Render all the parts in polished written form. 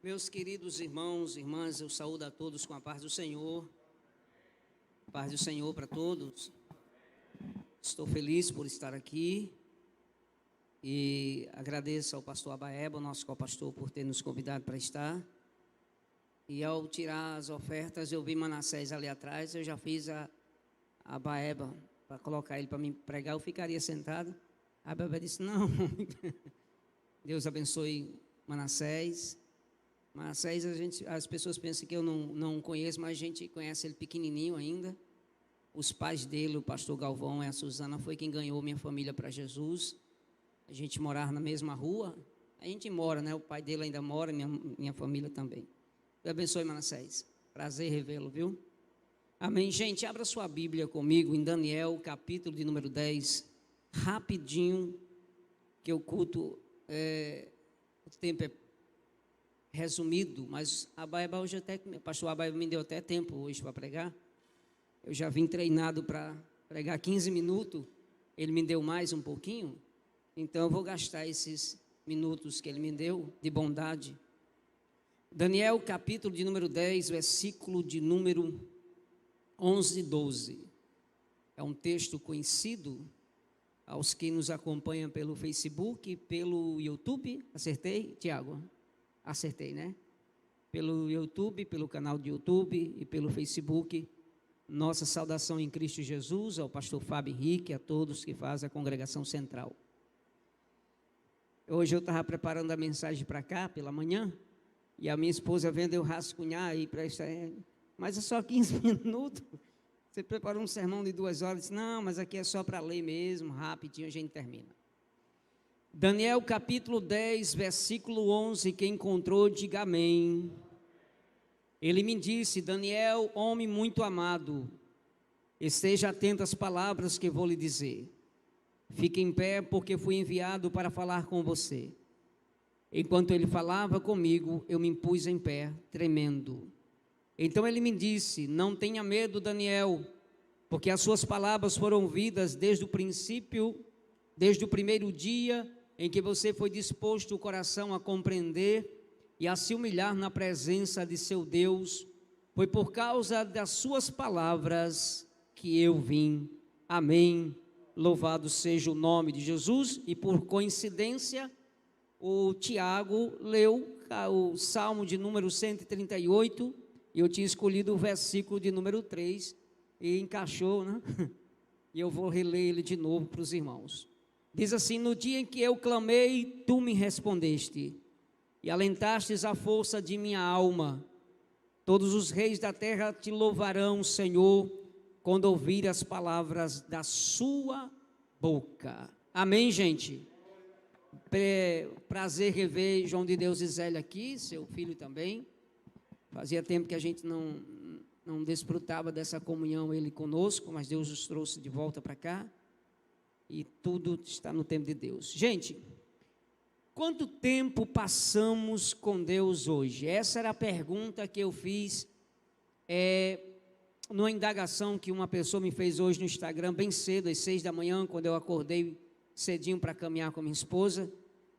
Meus queridos irmãos e irmãs, eu saúdo a todos com a paz do Senhor. Paz do Senhor para todos. Estou feliz por estar aqui e agradeço ao pastor Abaeba, nosso co-pastor, por ter nos convidado para estar. E ao tirar as ofertas, eu vi Manassés ali atrás, eu já fiz a Abaeba para colocar ele para me pregar, eu ficaria sentado. A Abaeba disse, não, Deus abençoe Manassés. Manassés, as pessoas pensam que eu não conheço, mas a gente conhece ele pequenininho ainda. Os pais dele, o pastor Galvão e a Suzana, foi quem ganhou minha família para Jesus. A gente morava na mesma rua, a gente mora, né? O pai dele ainda mora, minha família também. Deus abençoe Manassés, prazer revê-lo, viu? Amém. Gente, abra sua Bíblia comigo em Daniel, capítulo de número 10, rapidinho, que o culto, o tempo é resumido, mas a Baeba hoje até, o pastor Abaeba me deu até tempo hoje para pregar. Eu já vim treinado para pregar 15 minutos, ele me deu mais um pouquinho, então eu vou gastar esses minutos que ele me deu de bondade. Daniel, capítulo de número 10, versículo de número 11 e 12. É um texto conhecido aos que nos acompanham pelo Facebook, pelo YouTube. Acertei, Tiago? Acertei, né? Pelo YouTube, pelo canal de YouTube e pelo Facebook. Nossa saudação em Cristo Jesus, ao pastor Fábio Henrique, a todos que fazem a congregação central. Hoje eu estava preparando a mensagem para cá, pela manhã, e a minha esposa vendo eu rascunhar aí para isso, mas é só 15 minutos. Você preparou um sermão de 2 horas, disse, não, mas aqui é só para ler mesmo, rapidinho a gente termina. Daniel capítulo 10, versículo 11, quem encontrou, diga amém. Ele me disse, Daniel, homem muito amado, esteja atento às palavras que vou lhe dizer. Fique em pé, porque fui enviado para falar com você. Enquanto ele falava comigo, eu me pus em pé, tremendo. Então ele me disse, não tenha medo, Daniel, porque as suas palavras foram ouvidas desde o princípio, desde o primeiro dia em que você foi disposto o coração a compreender e a se humilhar na presença de seu Deus. Foi por causa das suas palavras que eu vim. Amém. Louvado seja o nome de Jesus. E por coincidência, o Tiago leu o Salmo de número 138, e eu tinha escolhido o versículo de número 3, e encaixou, né? E eu vou reler ele de novo para os irmãos. Diz assim, no dia em que eu clamei, tu me respondeste, e alentastes a força de minha alma. Todos os reis da terra te louvarão, Senhor, quando ouvir as palavras da sua boca. Amém, gente? Prazer rever João de Deus e Zélia aqui, seu filho também. Fazia tempo que a gente não desfrutava dessa comunhão, ele conosco, mas Deus nos trouxe de volta para cá. E tudo está no tempo de Deus. Gente, quanto tempo passamos com Deus hoje? Essa era a pergunta que eu fiz numa indagação que uma pessoa me fez hoje no Instagram, bem cedo, às 6 da manhã, quando eu acordei cedinho para caminhar com a minha esposa.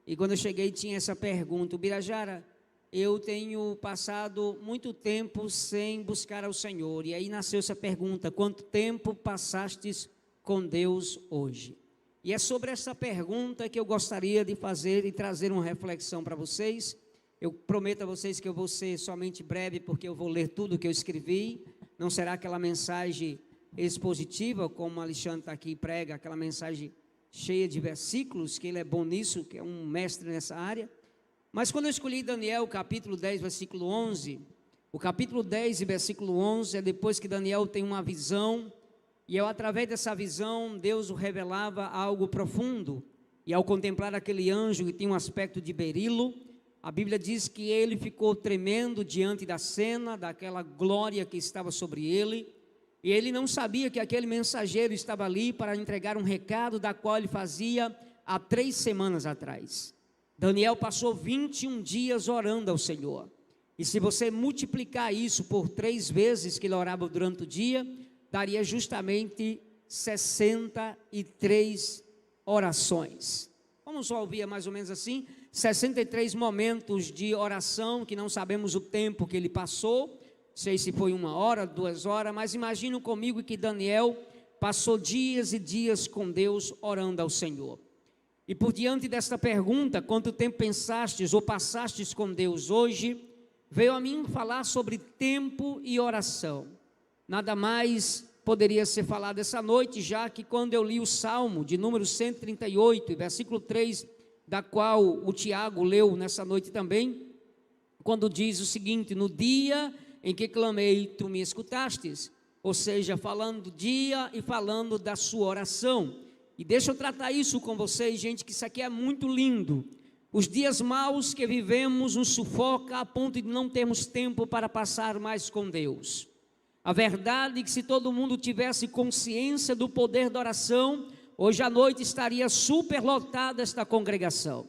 E quando eu cheguei tinha essa pergunta, Birajara, eu tenho passado muito tempo sem buscar ao Senhor. E aí nasceu essa pergunta, quanto tempo passastes com Deus hoje? E é sobre essa pergunta que eu gostaria de fazer e trazer uma reflexão para vocês. Eu prometo a vocês que eu vou ser somente breve, porque eu vou ler tudo que eu escrevi. Não será aquela mensagem expositiva, como o Alexandre está aqui e prega, aquela mensagem cheia de versículos, que ele é bom nisso, que é um mestre nessa área. Mas quando eu escolhi Daniel, capítulo 10, versículo 11, o capítulo 10 e versículo 11 é depois que Daniel tem uma visão, e através dessa visão, Deus o revelava algo profundo, e ao contemplar aquele anjo que tinha um aspecto de berilo, a Bíblia diz que ele ficou tremendo diante da cena, daquela glória que estava sobre ele, e ele não sabia que aquele mensageiro estava ali para entregar um recado da qual ele fazia há 3 semanas atrás. Daniel passou 21 dias orando ao Senhor, e se você multiplicar isso por 3 vezes que ele orava durante o dia, daria justamente 63 orações. Vamos só ouvir mais ou menos assim, 63 momentos de oração, que não sabemos o tempo que ele passou, sei se foi 1 hora, 2 horas, mas imagino comigo que Daniel passou dias e dias com Deus orando ao Senhor. E por diante desta pergunta, quanto tempo pensastes ou passastes com Deus hoje, veio a mim falar sobre tempo e oração. Nada mais poderia ser falado essa noite, já que quando eu li o Salmo de número 138, versículo 3, da qual o Tiago leu nessa noite também, quando diz o seguinte: no dia em que clamei, tu me escutastes. Ou seja, falando do dia e falando da sua oração. E deixa eu tratar isso com vocês, gente, que isso aqui é muito lindo. Os dias maus que vivemos nos sufoca a ponto de não termos tempo para passar mais com Deus. A verdade é que se todo mundo tivesse consciência do poder da oração, hoje à noite estaria superlotada esta congregação,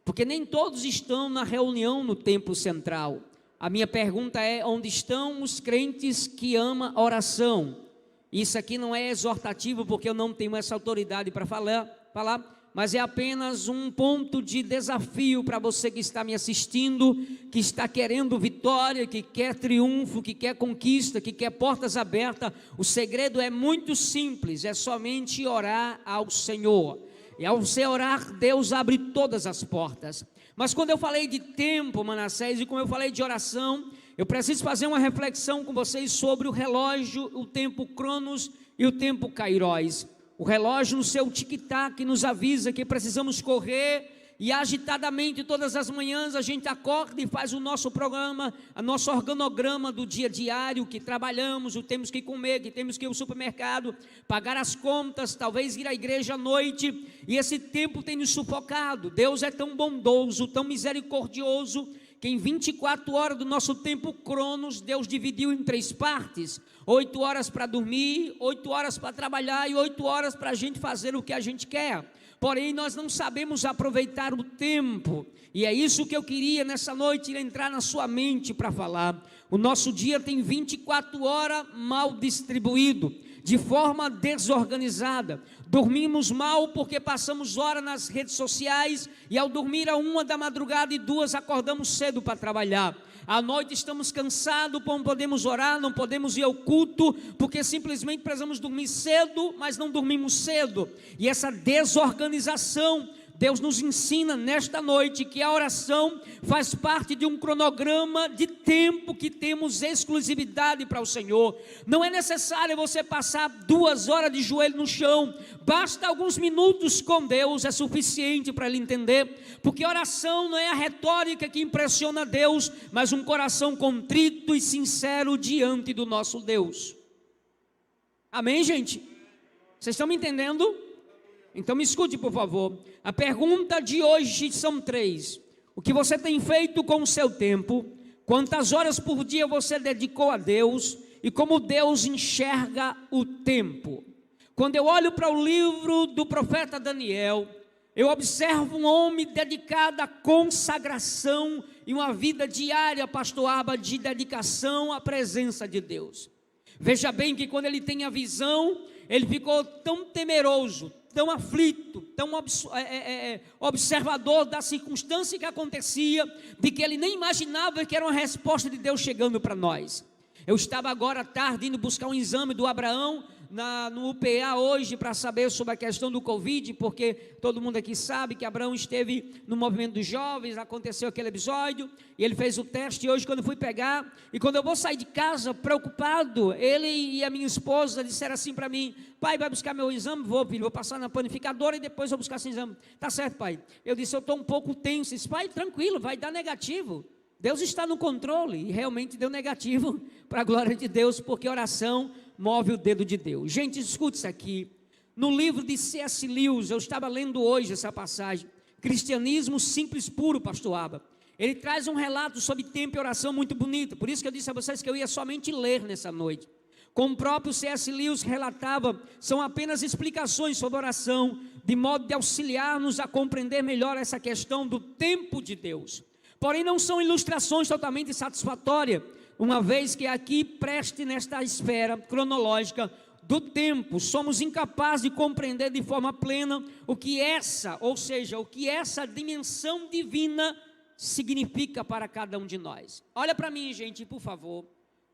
porque nem todos estão na reunião no templo central. A minha pergunta é: onde estão os crentes que amam a oração? Isso aqui não é exortativo, porque eu não tenho essa autoridade para falar, mas é apenas um ponto de desafio para você que está me assistindo, que está querendo vitória, que quer triunfo, que quer conquista, que quer portas abertas. O segredo é muito simples, é somente orar ao Senhor. E ao você orar, Deus abre todas as portas. Mas quando eu falei de tempo, Manassés, e como eu falei de oração, eu preciso fazer uma reflexão com vocês sobre o relógio, o tempo Cronos e o tempo Kairos. O relógio no seu tic-tac nos avisa que precisamos correr, e agitadamente todas as manhãs a gente acorda e faz o nosso programa, o nosso organograma do dia diário, que trabalhamos, o temos que comer, que temos que ir ao supermercado, pagar as contas, talvez ir à igreja à noite, e esse tempo tem nos sufocado. Deus é tão bondoso, tão misericordioso, que em 24 horas do nosso tempo Cronos, Deus dividiu em 3 partes, 8 horas para dormir, 8 horas para trabalhar e 8 horas para a gente fazer o que a gente quer. Porém, nós não sabemos aproveitar o tempo, e é isso que eu queria nessa noite entrar na sua mente para falar. O nosso dia tem 24 horas mal distribuído, de forma desorganizada. Dormimos mal porque passamos horas nas redes sociais, e ao dormir a 1 da madrugada e 2 acordamos cedo para trabalhar. À noite estamos cansados, não podemos orar, não podemos ir ao culto, porque simplesmente precisamos dormir cedo, mas não dormimos cedo. E essa desorganização, Deus nos ensina nesta noite que a oração faz parte de um cronograma de tempo que temos exclusividade para o Senhor. Não é necessário você passar 2 horas de joelho no chão, basta alguns minutos com Deus, é suficiente para Ele entender, porque oração não é a retórica que impressiona Deus, mas um coração contrito e sincero diante do nosso Deus. Amém, gente? Vocês estão me entendendo? Então me escute, por favor. A pergunta de hoje são 3. O que você tem feito com o seu tempo? Quantas horas por dia você dedicou a Deus? E como Deus enxerga o tempo? Quando eu olho para o livro do profeta Daniel, eu observo um homem dedicado à consagração e uma vida diária, pastor Aba, de dedicação à presença de Deus. Veja bem que quando ele tem a visão, ele ficou tão temeroso, tão aflito, tão observador da circunstância que acontecia, de que ele nem imaginava que era uma resposta de Deus chegando para nós. Eu estava agora à tarde indo buscar um exame do Abraão no UPA hoje para saber sobre a questão do Covid, porque todo mundo aqui sabe que Abraão esteve no movimento dos jovens, aconteceu aquele episódio, e ele fez o teste. E hoje, quando eu fui pegar, e quando eu vou sair de casa preocupado, ele e a minha esposa disseram assim para mim: pai, vai buscar meu exame? Vou, filho, vou passar na panificadora e depois vou buscar esse exame. Tá certo, pai. Eu disse: eu estou um pouco tenso. Disse: pai, tranquilo, vai dar negativo, Deus está no controle. E realmente deu negativo, para a glória de Deus, porque oração move o dedo de Deus. Gente, escute isso aqui. No livro de C.S. Lewis, eu estava lendo hoje essa passagem, Cristianismo Simples Puro, pastor Aba. Ele traz um relato sobre tempo e oração muito bonito. Por isso que eu disse a vocês que eu ia somente ler nessa noite. Como o próprio C.S. Lewis relatava, são apenas explicações sobre oração, de modo de auxiliar-nos a compreender melhor essa questão do tempo de Deus. Porém, não são ilustrações totalmente satisfatórias, uma vez que aqui preste nesta esfera cronológica do tempo, somos incapazes de compreender de forma plena o que essa dimensão divina significa para cada um de nós. Olha para mim, gente, por favor.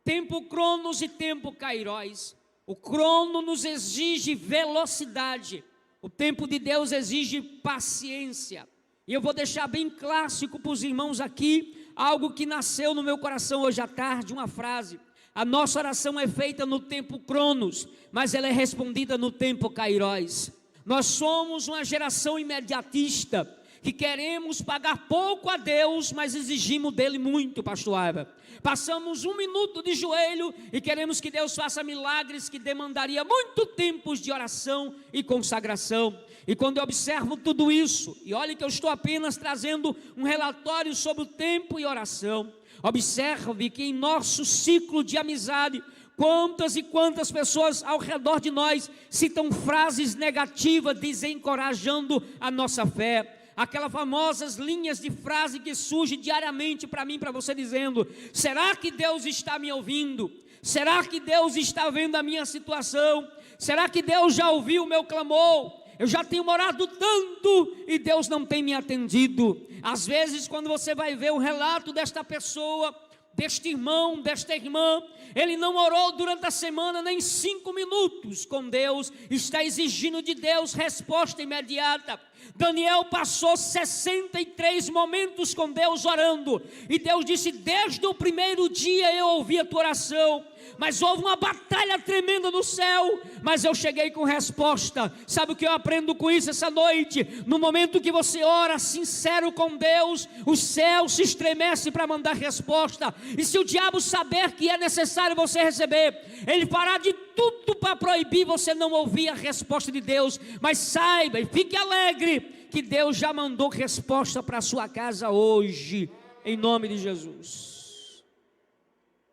Tempo cronos e tempo kairos. O crono nos exige velocidade, o tempo de Deus exige paciência. E eu vou deixar bem clássico para os irmãos aqui, algo que nasceu no meu coração hoje à tarde, uma frase: a nossa oração é feita no tempo cronos, mas ela é respondida no tempo kairos. Nós somos uma geração imediatista, que queremos pagar pouco a Deus, mas exigimos dele muito, pastor Ava. Passamos 1 minuto de joelho e queremos que Deus faça milagres que demandaria muito tempo de oração e consagração. E quando eu observo tudo isso, e olhe que eu estou apenas trazendo um relatório sobre o tempo e oração, observe que em nosso ciclo de amizade, quantas e quantas pessoas ao redor de nós citam frases negativas, desencorajando a nossa fé. Aquelas famosas linhas de frase que surgem diariamente para mim, para você, dizendo: será que Deus está me ouvindo? Será que Deus está vendo a minha situação? Será que Deus já ouviu o meu clamor? Eu já tenho orado tanto e Deus não tem me atendido. Às vezes, quando você vai ver o relato desta pessoa, deste irmão, desta irmã, ele não orou durante a semana nem 5 minutos com Deus, está exigindo de Deus resposta imediata. Daniel passou 63 momentos com Deus orando, e Deus disse: desde o primeiro dia eu ouvi a tua oração, mas houve uma batalha tremenda no céu, mas eu cheguei com resposta. Sabe o que eu aprendo com isso essa noite? No momento que você ora sincero com Deus, o céu se estremece para mandar resposta. E se o diabo saber que é necessário você receber, ele fará de tudo para proibir você não ouvir a resposta de Deus. Mas saiba e fique alegre que Deus já mandou resposta para a sua casa hoje, em nome de Jesus.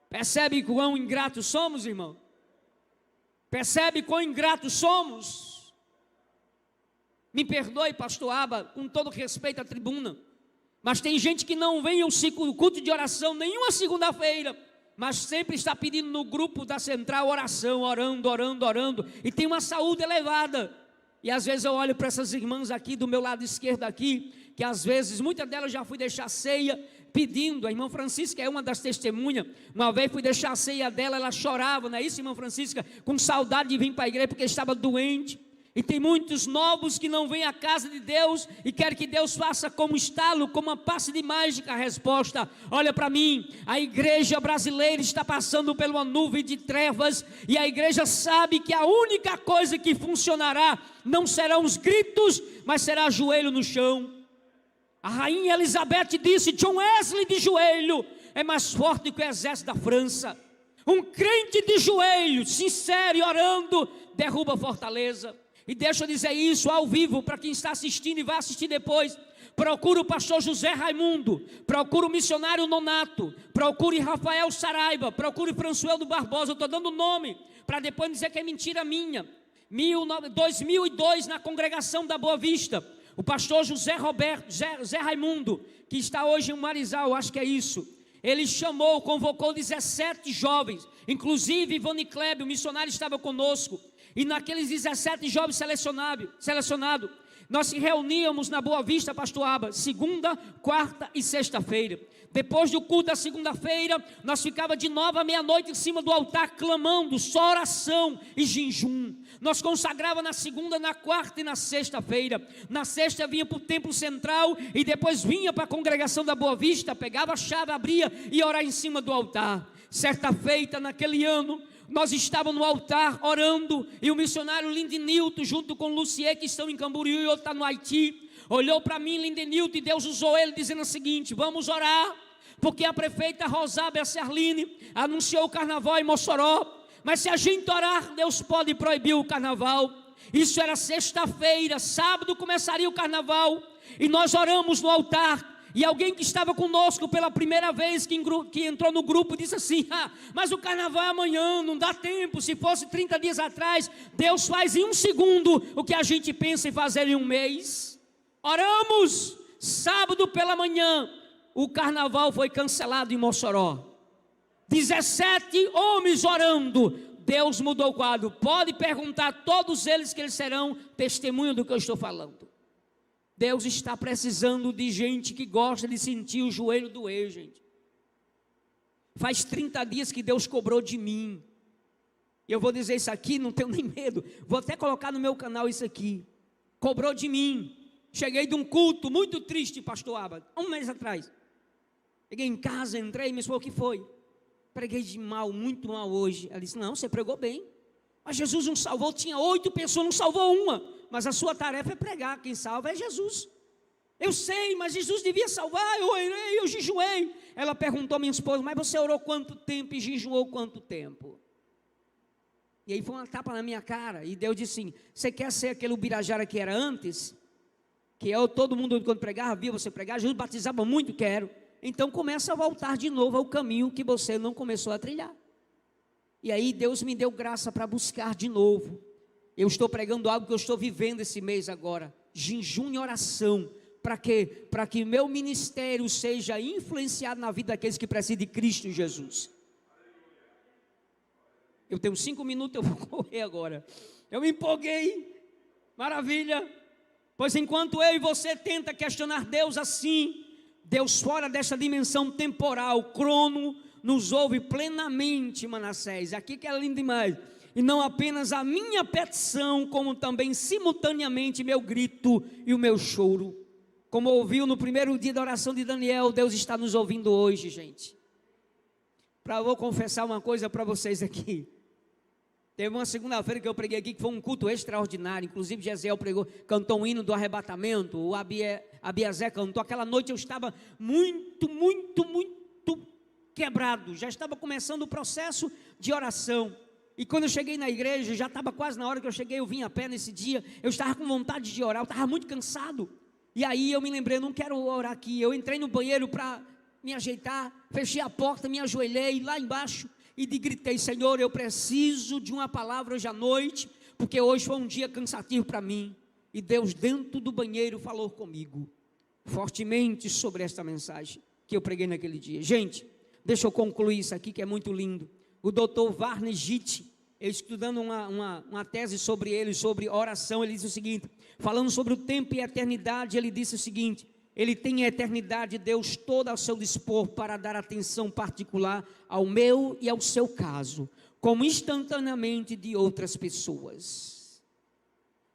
Percebe quão ingratos somos, irmão? Percebe quão ingratos somos? Me perdoe, pastor Aba, com todo respeito à tribuna, mas tem gente que não vem ao culto de oração nenhuma segunda-feira, mas sempre está pedindo no grupo da central oração, orando, e tem uma saúde elevada. E às vezes eu olho para essas irmãs aqui do meu lado esquerdo aqui, que às vezes, muitas delas já fui deixar ceia pedindo. A irmã Francisca é uma das testemunhas. Uma vez fui deixar a ceia dela, ela chorava, não é isso, irmã Francisca? Com saudade de vir para a igreja porque estava doente. E tem muitos novos que não vêm à casa de Deus e querem que Deus faça como estalo, como uma passe de mágica a resposta. Olha para mim, a igreja brasileira está passando por uma nuvem de trevas, e a igreja sabe que a única coisa que funcionará não serão os gritos, mas será joelho no chão. A rainha Elizabeth disse: John Wesley de joelho é mais forte que o exército da França. Um crente de joelho, sincero e orando, derruba a fortaleza. E deixa eu dizer isso ao vivo para quem está assistindo e vai assistir depois. Procure o pastor José Raimundo, procure o missionário Nonato, procure Rafael Saraiva, procure Françoel do Barbosa. Eu estou dando nome para depois dizer que é mentira minha. 2002, na congregação da Boa Vista, o pastor José Raimundo, que está hoje em Marizal, acho que é isso, ele convocou 17 jovens, inclusive Ivone Kleber, o missionário, estava conosco. E naqueles 17 jovens selecionados, nós se reuníamos na Boa Vista, pastor Aba, segunda, quarta e sexta-feira. Depois do culto da segunda-feira, nós ficava de 9 à meia-noite em cima do altar, clamando, só oração e jejum. Nós consagrava na segunda, na quarta e na sexta-feira. Na sexta vinha para o templo central e depois vinha para a congregação da Boa Vista, pegava a chave, abria e orava em cima do altar. Certa feita, naquele ano, nós estávamos no altar orando, e o missionário Lindenilton, junto com Lucier, que estão em Camboriú e outro está no Haiti, olhou para mim, Lindenilton, e Deus usou ele dizendo o seguinte: vamos orar, porque a prefeita Rosábia Serline anunciou o carnaval em Mossoró, mas se a gente orar, Deus pode proibir o carnaval. Isso era sexta-feira, sábado começaria o carnaval, e nós oramos no altar. E alguém que estava conosco pela primeira vez, que entrou no grupo, disse assim: mas o carnaval é amanhã, não dá tempo. Se fosse 30 dias atrás, Deus faz em 1 segundo o que a gente pensa em fazer em 1 mês. Oramos, sábado pela manhã, o carnaval foi cancelado em Mossoró. 17 homens orando, Deus mudou o quadro. Pode perguntar a todos eles que eles serão testemunho do que eu estou falando. Deus está precisando de gente que gosta de sentir o joelho doer, gente. Faz 30 dias que Deus cobrou de mim. Eu vou dizer isso aqui, não tenho nem medo. Vou até colocar no meu canal isso aqui. Cobrou de mim. Cheguei de um culto muito triste, pastor Aba, 1 mês atrás. Cheguei em casa, entrei, me falou, o que foi? Preguei de mal, muito mal hoje. Ela disse, não, você pregou bem. Mas Jesus não salvou, tinha 8 pessoas, não salvou uma. Mas a sua tarefa é pregar, quem salva é Jesus. Eu sei, mas Jesus devia salvar, eu orei, eu jejuei. Ela perguntou à minha esposa, mas você orou quanto tempo e jejuou quanto tempo? E aí foi uma tapa na minha cara, e Deus disse assim, você quer ser aquele Ubirajara que era antes? Que eu, todo mundo quando pregava, via você pregar, Jesus batizava muito, quero. Então começa a voltar de novo ao caminho que você não começou a trilhar. E aí Deus me deu graça para buscar de novo. Eu estou pregando algo que eu estou vivendo esse mês agora, jejum e oração, para que meu ministério seja influenciado na vida daqueles que precisam de Cristo Jesus. Eu tenho 5 minutos, eu vou correr agora. Eu me empolguei, maravilha. Pois enquanto eu e você tenta questionar Deus assim, Deus fora dessa dimensão temporal, crono, nos ouve plenamente, Manassés. Aqui que é lindo demais. E não apenas a minha petição, como também simultaneamente meu grito e o meu choro. Como ouviu no primeiro dia da oração de Daniel, Deus está nos ouvindo hoje, gente. Eu vou confessar uma coisa para vocês aqui. Teve uma segunda-feira que eu preguei aqui, que foi um culto extraordinário. Inclusive Jesiel pregou, cantou um hino do arrebatamento. O Abiezé cantou. Aquela noite eu estava muito quebrado. Já estava começando o processo de oração. E quando eu cheguei na igreja, já estava quase na hora que eu cheguei, eu vim a pé nesse dia. Eu estava com vontade de orar, eu estava muito cansado. E aí eu me lembrei, eu não quero orar aqui. Eu entrei no banheiro para me ajeitar, fechei a porta, me ajoelhei lá embaixo e gritei, Senhor, eu preciso de uma palavra hoje à noite, porque hoje foi um dia cansativo para mim. E Deus dentro do banheiro falou comigo, fortemente sobre esta mensagem que eu preguei naquele dia. Gente, deixa eu concluir isso aqui que é muito lindo. O doutor Varney Gitt, estudando uma tese sobre ele, sobre oração, ele disse o seguinte, falando sobre o tempo e a eternidade, ele disse o seguinte, ele tem a eternidade de Deus toda ao seu dispor para dar atenção particular ao meu e ao seu caso, como instantaneamente de outras pessoas.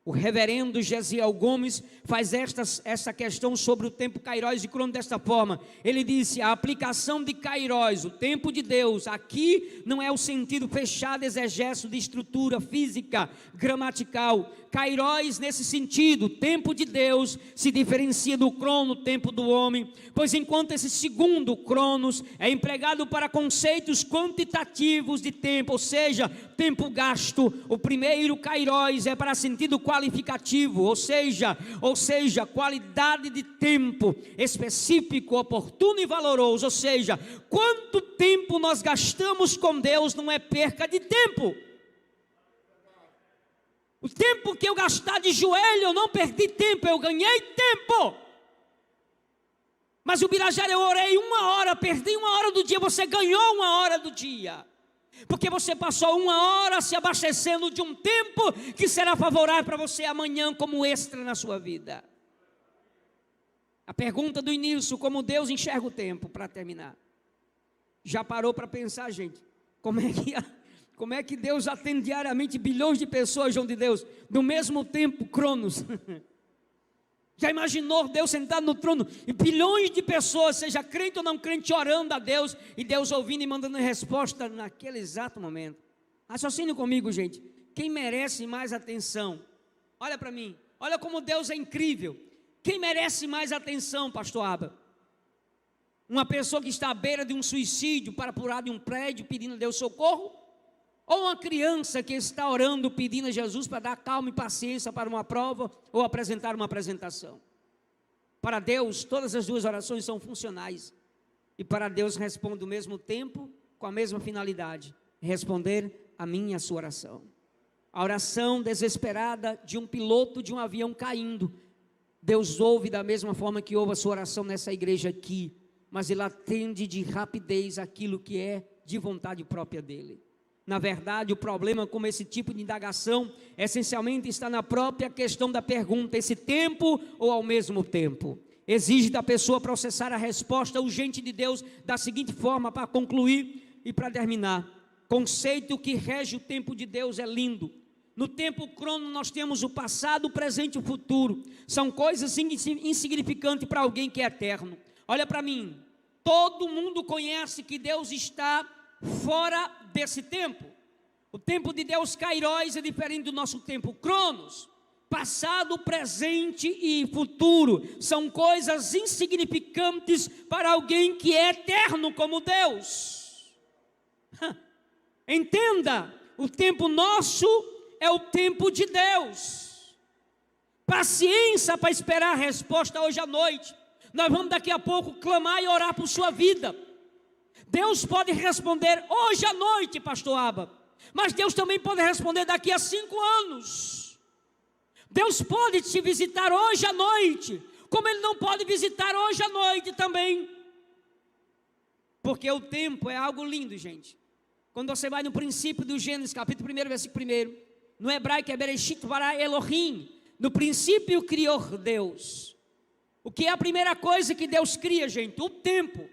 O reverendo Gesiel Gomes faz essa questão sobre o tempo Kairos e crono desta forma. Ele disse, a aplicação de Kairos, o tempo de Deus, aqui não é o sentido fechado exegesso de estrutura física, gramatical. Kairos nesse sentido, tempo de Deus, se diferencia do crono, tempo do homem, pois enquanto esse segundo, cronos, é empregado para conceitos quantitativos de tempo, ou seja, tempo gasto, o primeiro Kairos é para sentido qualificativo, ou seja, qualidade de tempo específico, oportuno e valoroso, ou seja, quanto tempo nós gastamos com Deus não é perca de tempo. O tempo que eu gastar de joelho, eu não perdi tempo, eu ganhei tempo. Mas o Ubirajara, eu orei 1 hora, perdi 1 hora do dia, você ganhou 1 hora do dia. Porque você passou 1 hora se abastecendo de um tempo que será favorável para você amanhã como extra na sua vida. A pergunta do início, como Deus enxerga o tempo, para terminar. Já parou para pensar, gente, como é que Deus atende diariamente bilhões de pessoas, João de Deus, no mesmo tempo, cronos? Já imaginou Deus sentado no trono e bilhões de pessoas, seja crente ou não crente, orando a Deus e Deus ouvindo e mandando resposta naquele exato momento? Raciocine comigo, gente. Quem merece mais atenção? Olha para mim, olha como Deus é incrível. Quem merece mais atenção, pastor Aba? Uma pessoa que está à beira de um suicídio para pular de um prédio pedindo a Deus socorro? Ou uma criança que está orando, pedindo a Jesus para dar calma e paciência para uma prova ou apresentar uma apresentação? Para Deus, todas as duas orações são funcionais. E para Deus responde ao mesmo tempo, com a mesma finalidade, responder a minha e a sua oração. A oração desesperada de um piloto de um avião caindo, Deus ouve da mesma forma que ouve a sua oração nessa igreja aqui, mas Ele atende de rapidez aquilo que é de vontade própria dEle. Na verdade, o problema com esse tipo de indagação, essencialmente está na própria questão da pergunta, esse tempo ou ao mesmo tempo. Exige da pessoa processar a resposta urgente de Deus da seguinte forma, para concluir e para terminar. Conceito que rege o tempo de Deus é lindo. No tempo crono nós temos o passado, o presente e o futuro. São coisas insignificantes para alguém que é eterno. Olha para mim, todo mundo conhece que Deus está fora desse tempo. O tempo de Deus Kairos é diferente do nosso tempo Cronos. Passado, presente e futuro são coisas insignificantes para alguém que é eterno como Deus. Entenda, o tempo nosso é o tempo de Deus. Paciência para esperar a resposta hoje à noite. Nós vamos daqui a pouco clamar e orar por sua vida. Deus pode responder hoje à noite, pastor Aba, mas Deus também pode responder daqui a 5 anos. Deus pode te visitar hoje à noite, como Ele não pode visitar hoje à noite também. Porque o tempo é algo lindo, gente. Quando você vai no princípio do Gênesis, capítulo 1, versículo 1, no hebraico é Bereshit bara Elohim, no princípio criou Deus. O que é a primeira coisa que Deus cria, gente? O tempo.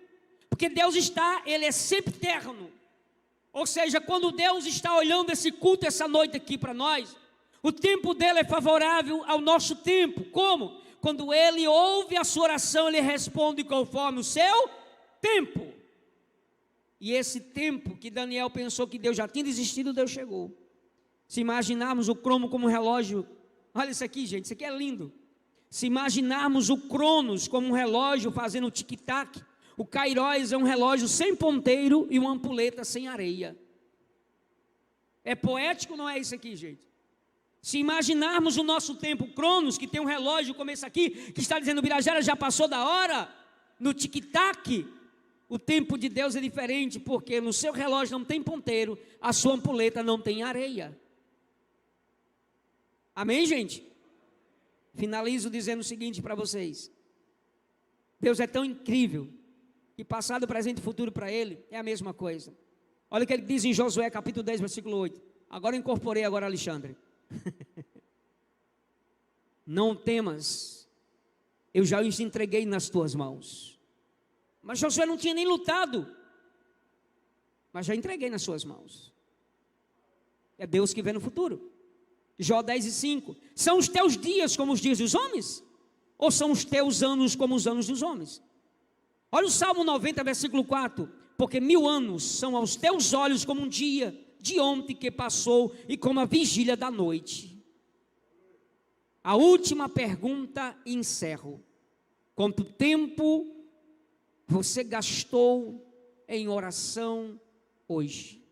Porque Deus Ele é sempre eterno. Ou seja, quando Deus está olhando esse culto essa noite aqui para nós, o tempo dele é favorável ao nosso tempo. Como? Quando Ele ouve a sua oração, Ele responde conforme o seu tempo. E esse tempo que Daniel pensou que Deus já tinha desistido, Deus chegou. Se imaginarmos o crono como um relógio, olha isso aqui, gente, isso aqui é lindo. Se imaginarmos o Cronos como um relógio fazendo tic-tac, o Kairos é um relógio sem ponteiro e uma ampulheta sem areia. É poético, não é isso aqui, gente? Se imaginarmos o nosso tempo Cronos, que tem um relógio como esse aqui, que está dizendo, Birajara já passou da hora, no tic-tac, o tempo de Deus é diferente, porque no seu relógio não tem ponteiro, a sua ampulheta não tem areia. Amém, gente? Finalizo dizendo o seguinte para vocês. Deus é tão incrível, que passado, presente e futuro para Ele é a mesma coisa. Olha o que Ele diz em Josué capítulo 10, versículo 8. Agora incorporei Alexandre. Não temas, eu já os entreguei nas tuas mãos. Mas Josué não tinha nem lutado, mas já entreguei nas suas mãos. É Deus que vê no futuro. Jó 10:5. São os teus dias como os dias dos homens? Ou são os teus anos como os anos dos homens? Olha o Salmo 90, versículo 4. Porque 1000 anos são aos teus olhos como um dia de ontem que passou e como a vigília da noite. A última pergunta e encerro. Quanto tempo você gastou em oração hoje?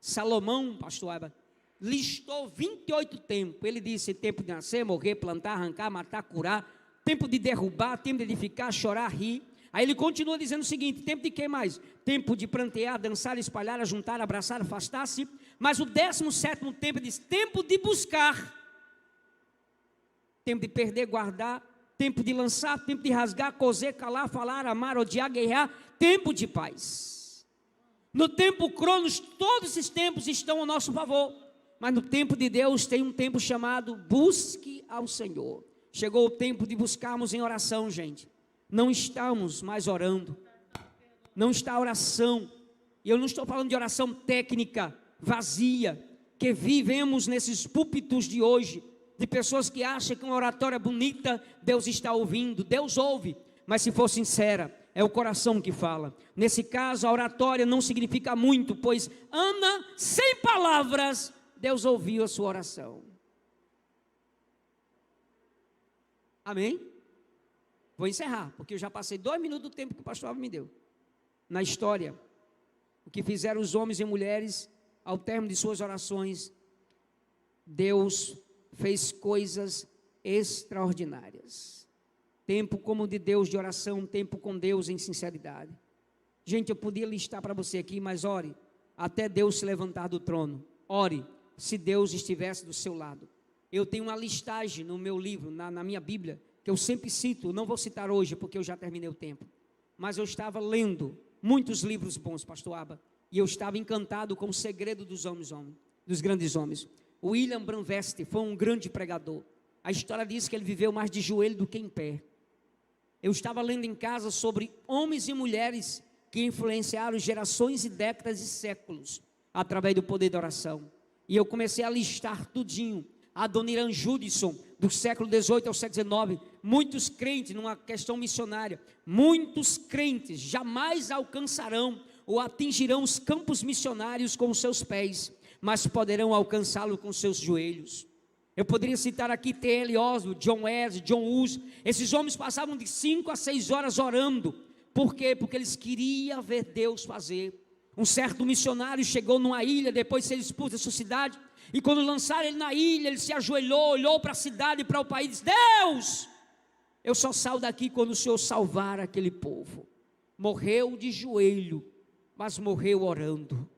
Salomão, pastor Aba, listou 28 tempos. Ele disse: tempo de nascer, morrer, plantar, arrancar, matar, curar, tempo de derrubar, tempo de edificar, chorar, rir. Aí ele continua dizendo o seguinte: tempo de que mais? Tempo de prantear, dançar, espalhar, ajuntar, abraçar, afastar-se. Mas o 17º tempo diz: tempo de buscar, tempo de perder, guardar, tempo de lançar, tempo de rasgar, coser, calar, falar, amar, odiar, guerrear, tempo de paz. No tempo Cronos, todos esses tempos estão ao nosso favor. Mas no tempo de Deus tem um tempo chamado busque ao Senhor. Chegou o tempo de buscarmos em oração, gente. Não estamos mais orando. Não está a oração. E eu não estou falando de oração técnica, vazia, que vivemos nesses púlpitos de hoje, de pessoas que acham que uma oratória bonita, Deus está ouvindo. Deus ouve, mas se for sincera, é o coração que fala. Nesse caso, a oratória não significa muito, pois Ana, sem palavras, Deus ouviu a sua oração. Amém? Vou encerrar, porque eu já passei 2 minutos do tempo que o pastor Alves me deu. Na história, o que fizeram os homens e mulheres, ao término de suas orações, Deus fez coisas extraordinárias. Tempo como de Deus de oração, tempo com Deus em sinceridade. Gente, eu podia listar para você aqui, mas ore, até Deus se levantar do trono. Ore, se Deus estivesse do seu lado. Eu tenho uma listagem no meu livro, na minha Bíblia, que eu sempre cito, não vou citar hoje, porque eu já terminei o tempo. Mas eu estava lendo muitos livros bons, pastor Aba, e eu estava encantado com o segredo dos grandes homens. William Branvest foi um grande pregador. A história diz que ele viveu mais de joelho do que em pé. Eu estava lendo em casa sobre homens e mulheres que influenciaram gerações e décadas e séculos através do poder da oração. E eu comecei a listar tudinho. Adoniran Judson, do século XVIII ao século XIX, muitos crentes, numa questão missionária, muitos crentes jamais alcançarão ou atingirão os campos missionários com os seus pés, mas poderão alcançá-lo com seus joelhos. Eu poderia citar aqui T.L. Oswald, John Wesley, John Hus. Esses homens passavam de 5 a 6 horas orando. Por quê? Porque eles queriam ver Deus fazer. Um certo missionário chegou numa ilha, depois de ser expulso da sua cidade, e quando lançaram ele na ilha, ele se ajoelhou, olhou para a cidade e para o país e disse: Deus, eu só saio daqui quando o Senhor salvar aquele povo. Morreu de joelho, mas morreu orando.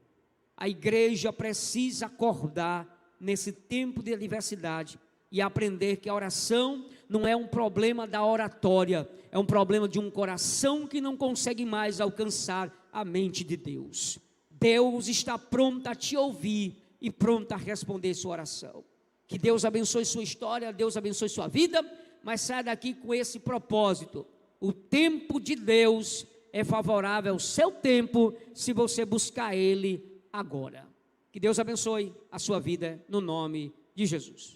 A igreja precisa acordar nesse tempo de adversidade e aprender que a oração não é um problema da oratória, é um problema de um coração que não consegue mais alcançar a mente de Deus. Deus está pronto a te ouvir e pronto a responder sua oração. Que Deus abençoe sua história, Deus abençoe sua vida, mas saia daqui com esse propósito: o tempo de Deus é favorável ao seu tempo, se você buscar Ele agora. Que Deus abençoe a sua vida, no nome de Jesus.